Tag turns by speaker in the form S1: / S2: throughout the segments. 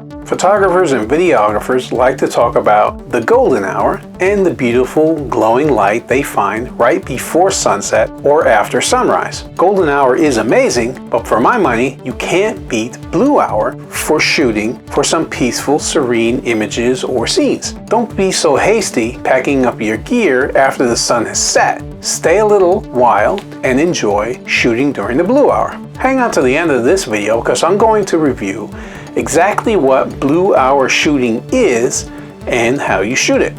S1: Photographers and videographers like to talk about the golden hour and the beautiful glowing light they find right before sunset or after sunrise. Golden hour is amazing, but for my money, you can't beat blue hour for shooting for some peaceful, serene images or scenes. Don't be so hasty packing up your gear after the sun has set. Stay a little while and enjoy shooting during the blue hour. Hang on to the end of this video because I'm going to review exactly what blue hour shooting is and how you shoot it.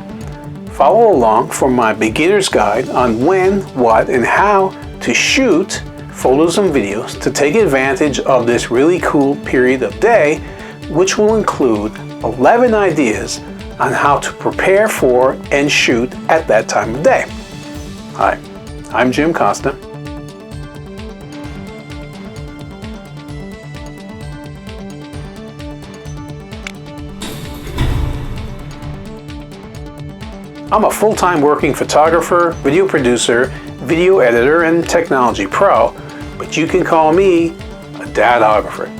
S1: Follow along for my beginner's guide on when, what, and how to shoot photos and videos to take advantage of this really cool period of day, which will include 11 ideas on how to prepare for and shoot at that time of day. Hi, I'm Jim Costa. I'm a full-time working photographer, video producer, video editor, and technology pro, but you can call me a dadographer.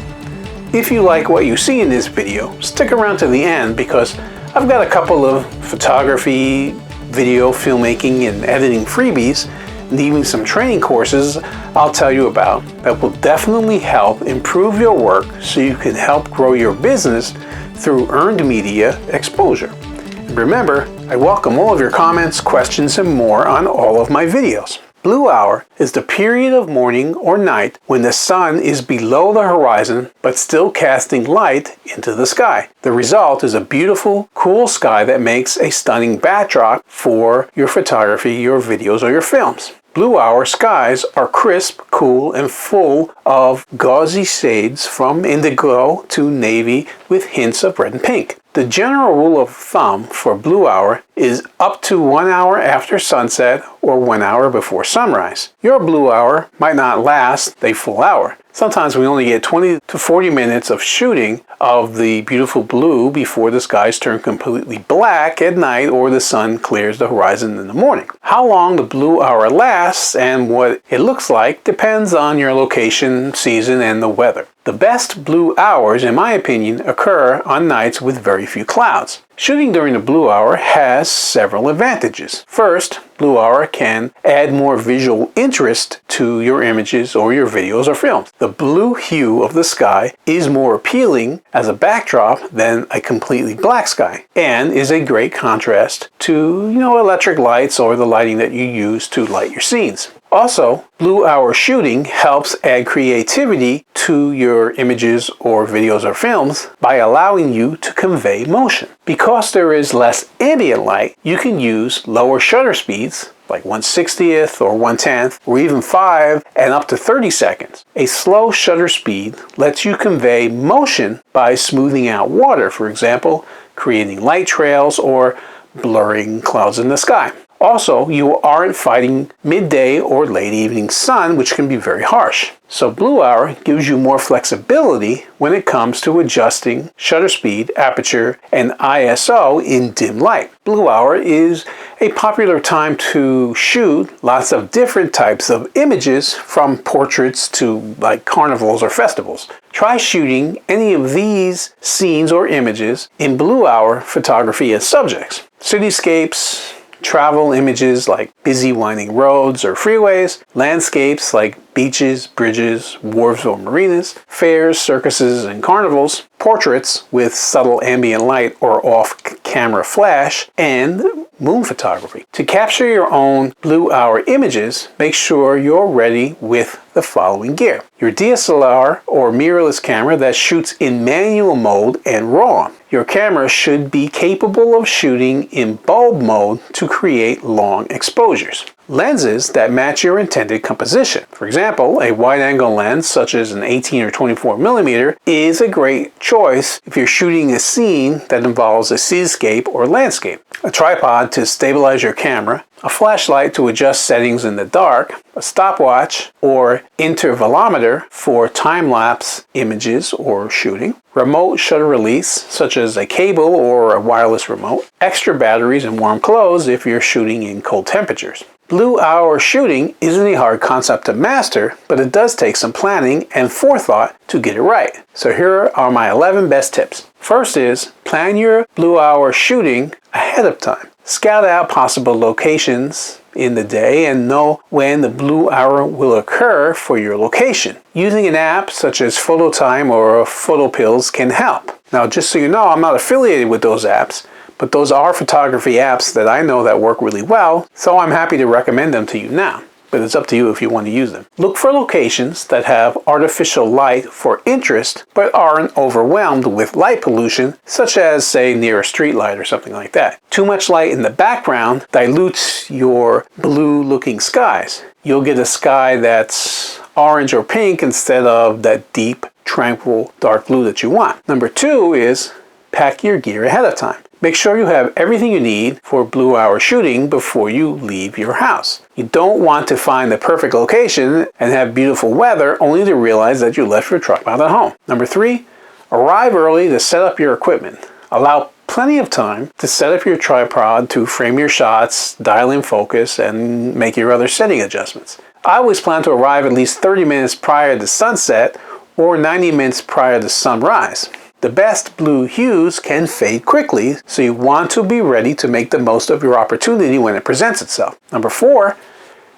S1: If you like what you see in this video, stick around to the end because I've got a couple of photography, video, filmmaking, and editing freebies, and even some training courses I'll tell you about that will definitely help improve your work so you can help grow your business through earned media exposure. And remember, I welcome all of your comments, questions, and more on all of my videos. Blue hour is the period of morning or night when the sun is below the horizon but still casting light into the sky. The result is a beautiful, cool sky that makes a stunning backdrop for your photography, your videos, or your films. Blue hour skies are crisp, cool, and full of gauzy shades from indigo to navy with hints of red and pink. The general rule of thumb for blue hour is up to 1 hour after sunset or 1 hour before sunrise. Your blue hour might not last a full hour. Sometimes we only get 20 to 40 minutes of shooting of the beautiful blue before the skies turn completely black at night or the sun clears the horizon in the morning. How long the blue hour lasts and what it looks like depends on your location, season, and the weather. The best blue hours, in my opinion, occur on nights with very few clouds. Shooting during the blue hour has several advantages. First, blue hour can add more visual interest to your images or your videos or films. The blue hue of the sky is more appealing as a backdrop than a completely black sky and is a great contrast to, electric lights or the lighting that you use to light your scenes. Also, blue hour shooting helps add creativity to your images or videos or films by allowing you to convey motion. Because there is less ambient light, you can use lower shutter speeds like 1/60th or 1/10th or even 5 and up to 30 seconds. A slow shutter speed lets you convey motion by smoothing out water, for example, creating light trails or blurring clouds in the sky. Also, you aren't fighting midday or late evening sun, which can be very harsh. So blue hour gives you more flexibility when it comes to adjusting shutter speed, aperture, and ISO in dim light. Blue hour is a popular time to shoot lots of different types of images, from portraits to like carnivals or festivals. Try shooting any of these scenes or images in blue hour photography as subjects. Cityscapes, travel images like busy winding roads or freeways, landscapes like beaches, bridges, wharves or marinas, fairs, circuses, and carnivals, portraits with subtle ambient light or off-camera flash, and moon photography. To capture your own blue hour images, make sure you're ready with the following gear. Your DSLR or mirrorless camera that shoots in manual mode and RAW. Your camera should be capable of shooting in bulb mode to create long exposures. Lenses that match your intended composition. For example, a wide-angle lens such as an 18 or 24 millimeter is a great choice if you're shooting a scene that involves a cityscape or landscape. A tripod to stabilize your camera, a flashlight to adjust settings in the dark, a stopwatch or intervalometer for time-lapse images or shooting, remote shutter release such as a cable or a wireless remote, extra batteries and warm clothes if you're shooting in cold temperatures. Blue hour shooting isn't a hard concept to master, but it does take some planning and forethought to get it right. So here are my 11 best tips. First is, plan your blue hour shooting ahead of time. Scout out possible locations in the day and know when the blue hour will occur for your location. Using an app such as PhotoTime or PhotoPills can help. Now, just so you know, I'm not affiliated with those apps, but those are photography apps that I know that work really well, so I'm happy to recommend them to you now. But it's up to you if you want to use them. Look for locations that have artificial light for interest, but aren't overwhelmed with light pollution, such as, say, near a street light or something like that. Too much light in the background dilutes your blue-looking skies. You'll get a sky that's orange or pink instead of that deep, tranquil, dark blue that you want. Number 2 is pack your gear ahead of time. Make sure you have everything you need for blue hour shooting before you leave your house. You don't want to find the perfect location and have beautiful weather only to realize that you left your truck out at home. Number 3, arrive early to set up your equipment. Allow plenty of time to set up your tripod, to frame your shots, dial in focus, and make your other setting adjustments. I always plan to arrive at least 30 minutes prior to sunset or 90 minutes prior to sunrise. The best blue hues can fade quickly, so you want to be ready to make the most of your opportunity when it presents itself. Number 4,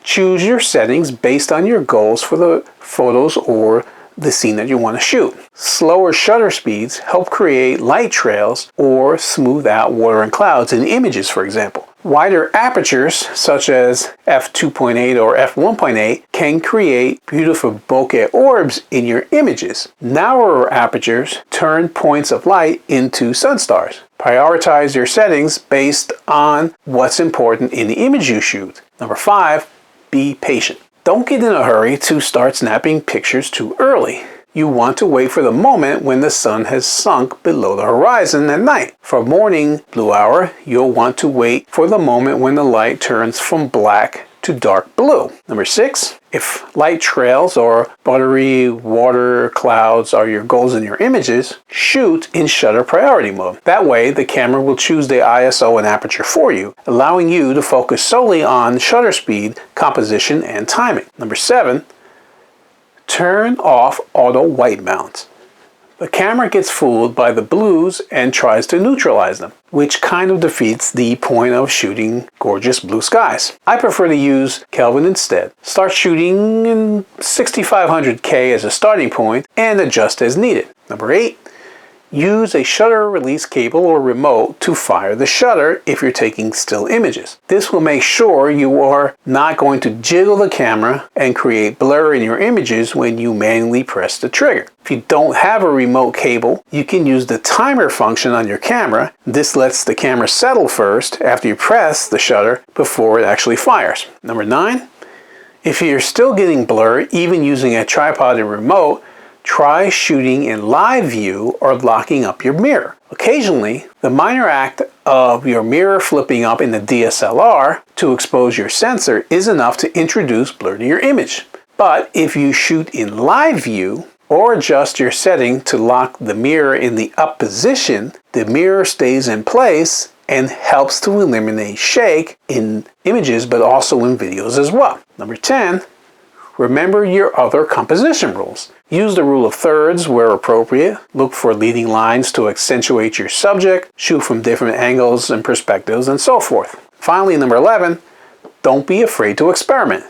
S1: choose your settings based on your goals for the photos or the scene that you want to shoot. Slower shutter speeds help create light trails or smooth out water and clouds in images, for example. Wider apertures, such as f2.8 or f1.8, can create beautiful bokeh orbs in your images. Narrower apertures turn points of light into sunstars. Prioritize your settings based on what's important in the image you shoot. Number 5, be patient. Don't get in a hurry to start snapping pictures too early. You want to wait for the moment when the sun has sunk below the horizon at night. For morning blue hour, you'll want to wait for the moment when the light turns from black to dark blue. Number 6, if light trails or buttery water clouds are your goals in your images, shoot in shutter priority mode. That way, the camera will choose the ISO and aperture for you, allowing you to focus solely on shutter speed, composition, and timing. Number 7, turn off auto white balance. The camera gets fooled by the blues and tries to neutralize them, which kind of defeats the point of shooting gorgeous blue skies. I prefer to use Kelvin instead. Start shooting in 6500K as a starting point and adjust as needed. Number 8, use a shutter release cable or remote to fire the shutter if you're taking still images. This will make sure you are not going to jiggle the camera and create blur in your images when you manually press the trigger. If you don't have a remote cable, you can use the timer function on your camera. This lets the camera settle first after you press the shutter before it actually fires. Number 9, if you're still getting blur even using a tripod and remote, try shooting in live view or locking up your mirror. Occasionally, the minor act of your mirror flipping up in the DSLR to expose your sensor is enough to introduce blur to your image. But if you shoot in live view or adjust your setting to lock the mirror in the up position, the mirror stays in place and helps to eliminate shake in images but also in videos as well. Number 10, remember your other composition rules. Use the rule of thirds where appropriate. Look for leading lines to accentuate your subject. Shoot from different angles and perspectives and so forth. Finally, number 11, don't be afraid to experiment.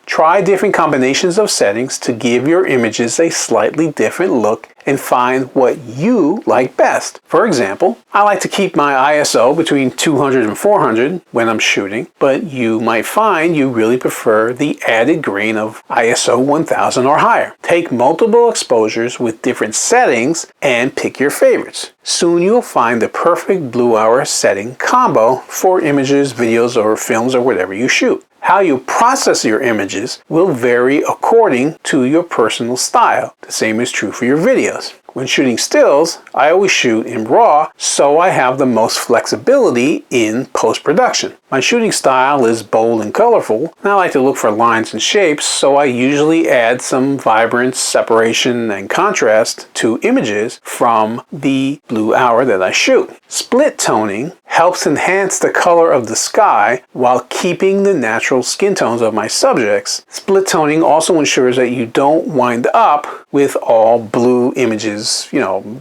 S1: Try different combinations of settings to give your images a slightly different look and find what you like best. For example, I like to keep my ISO between 200 and 400 when I'm shooting, but you might find you really prefer the added grain of ISO 1000 or higher. Take multiple exposures with different settings and pick your favorites. Soon you'll find the perfect blue hour setting combo for images, videos, or films, or whatever you shoot. How you process your images will vary according to your personal style. The same is true for your videos. When shooting stills, I always shoot in RAW so I have the most flexibility in post-production. My shooting style is bold and colorful, and I like to look for lines and shapes, so I usually add some vibrance, separation, and contrast to images from the blue hour that I shoot. Split toning helps enhance the color of the sky while keeping the natural skin tones of my subjects. Split toning also ensures that you don't wind up with all blue images is,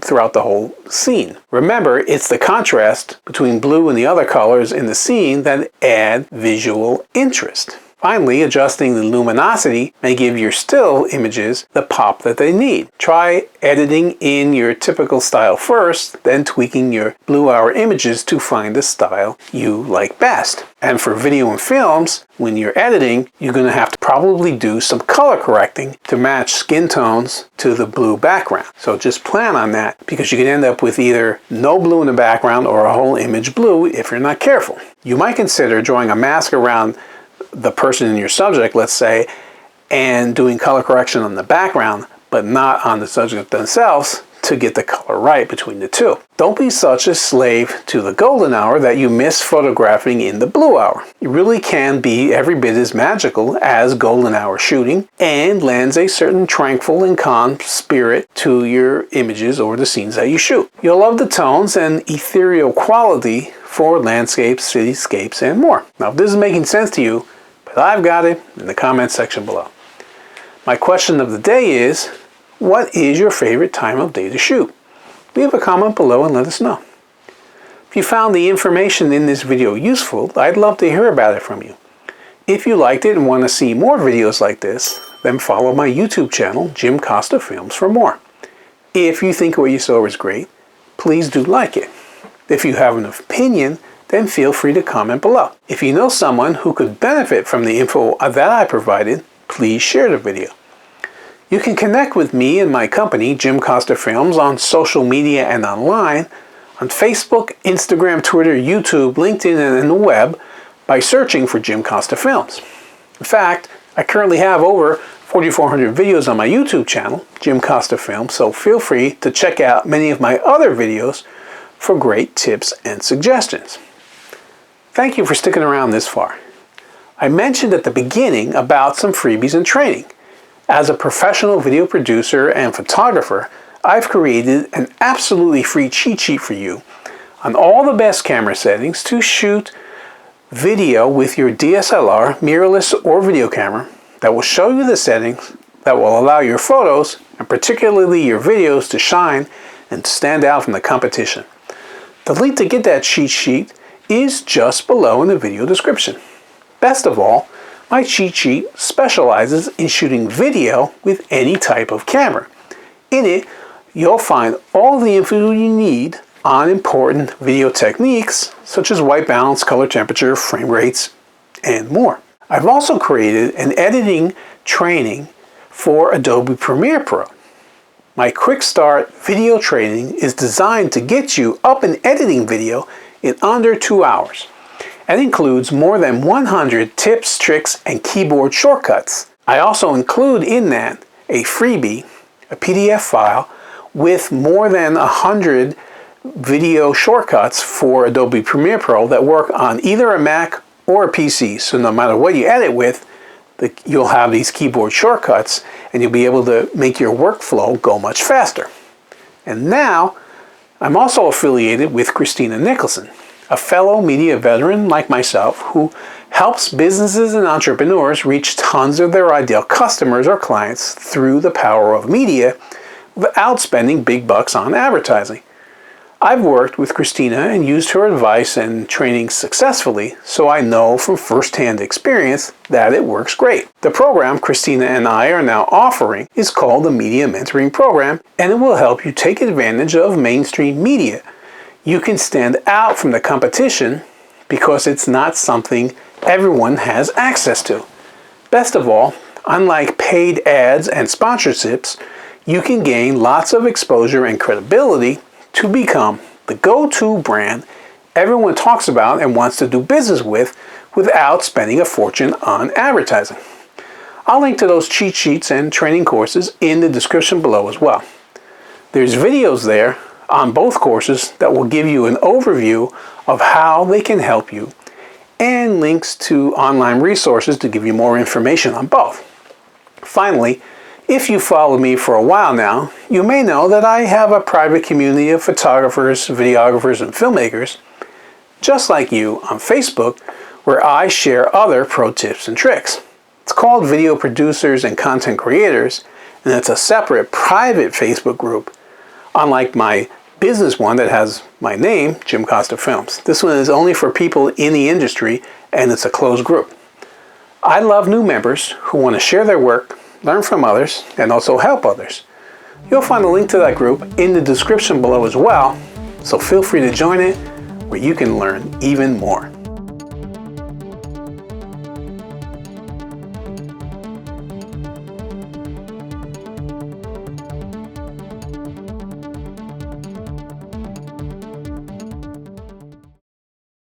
S1: throughout the whole scene. Remember, it's the contrast between blue and the other colors in the scene that add visual interest. Finally, adjusting the luminosity may give your still images the pop that they need. Try editing in your typical style first, then tweaking your blue hour images to find the style you like best. And for video and films, when you're editing, you're going to have to probably do some color correcting to match skin tones to the blue background. So just plan on that, because you can end up with either no blue in the background or a whole image blue if you're not careful. You might consider drawing a mask around the person in your subject, let's say, and doing color correction on the background, but not on the subject themselves, to get the color right between the two. Don't be such a slave to the golden hour that you miss photographing in the blue hour. It really can be every bit as magical as golden hour shooting, and lends a certain tranquil and calm spirit to your images or the scenes that you shoot. You'll love the tones and ethereal quality for landscapes, cityscapes, and more. Now, if this is making sense to you, but I've got it in the comments section below. My question of the day is, what is your favorite time of day to shoot? Leave a comment below and let us know. If you found the information in this video useful, I'd love to hear about it from you. If you liked it and want to see more videos like this, then follow my YouTube channel, Jim Costa Films, for more. If you think what you saw was great, please do like it. If you have an opinion, then feel free to comment below. If you know someone who could benefit from the info that I provided, please share the video. You can connect with me and my company, Jim Costa Films, on social media and online, on Facebook, Instagram, Twitter, YouTube, LinkedIn, and the web by searching for Jim Costa Films. In fact, I currently have over 4,400 videos on my YouTube channel, Jim Costa Films, so feel free to check out many of my other videos for great tips and suggestions. Thank you for sticking around this far. I mentioned at the beginning about some freebies and training. As a professional video producer and photographer, I've created an absolutely free cheat sheet for you on all the best camera settings to shoot video with your DSLR, mirrorless, or video camera that will show you the settings that will allow your photos, and particularly your videos, to shine and stand out from the competition. The link to get that cheat sheet is just below in the video description. Best of all, my cheat sheet specializes in shooting video with any type of camera. In it, you'll find all the info you need on important video techniques such as white balance, color temperature, frame rates, and more. I've also created an editing training for Adobe Premiere Pro. My Quick Start video training is designed to get you up and editing video in under 2 hours, and includes more than 100 tips, tricks, and keyboard shortcuts. I also include in that a freebie, a PDF file, with more than 100 video shortcuts for Adobe Premiere Pro that work on either a Mac or a PC. So no matter what you edit with, you'll have these keyboard shortcuts and you'll be able to make your workflow go much faster. And now, I'm also affiliated with Christina Nicholson, a fellow media veteran like myself who helps businesses and entrepreneurs reach tons of their ideal customers or clients through the power of media without spending big bucks on advertising. I've worked with Christina and used her advice and training successfully, so I know from first-hand experience that it works great. The program Christina and I are now offering is called the Media Mentoring Program, and it will help you take advantage of mainstream media. You can stand out from the competition because it's not something everyone has access to. Best of all, unlike paid ads and sponsorships, you can gain lots of exposure and credibility to become the go-to brand everyone talks about and wants to do business with without spending a fortune on advertising. I'll link to those cheat sheets and training courses in the description below as well. There's videos there on both courses that will give you an overview of how they can help you, and links to online resources to give you more information on both. Finally, if you follow me for a while now, you may know that I have a private community of photographers, videographers, and filmmakers, just like you, on Facebook, where I share other pro tips and tricks. It's called Video Producers and Content Creators, and it's a separate private Facebook group. Unlike my business one that has my name, Jim Costa Films. This one is only for people in the industry, and it's a closed group. I love new members who want to share their work, learn from others, and also help others. You'll find a link to that group in the description below as well, so feel free to join it where you can learn even more.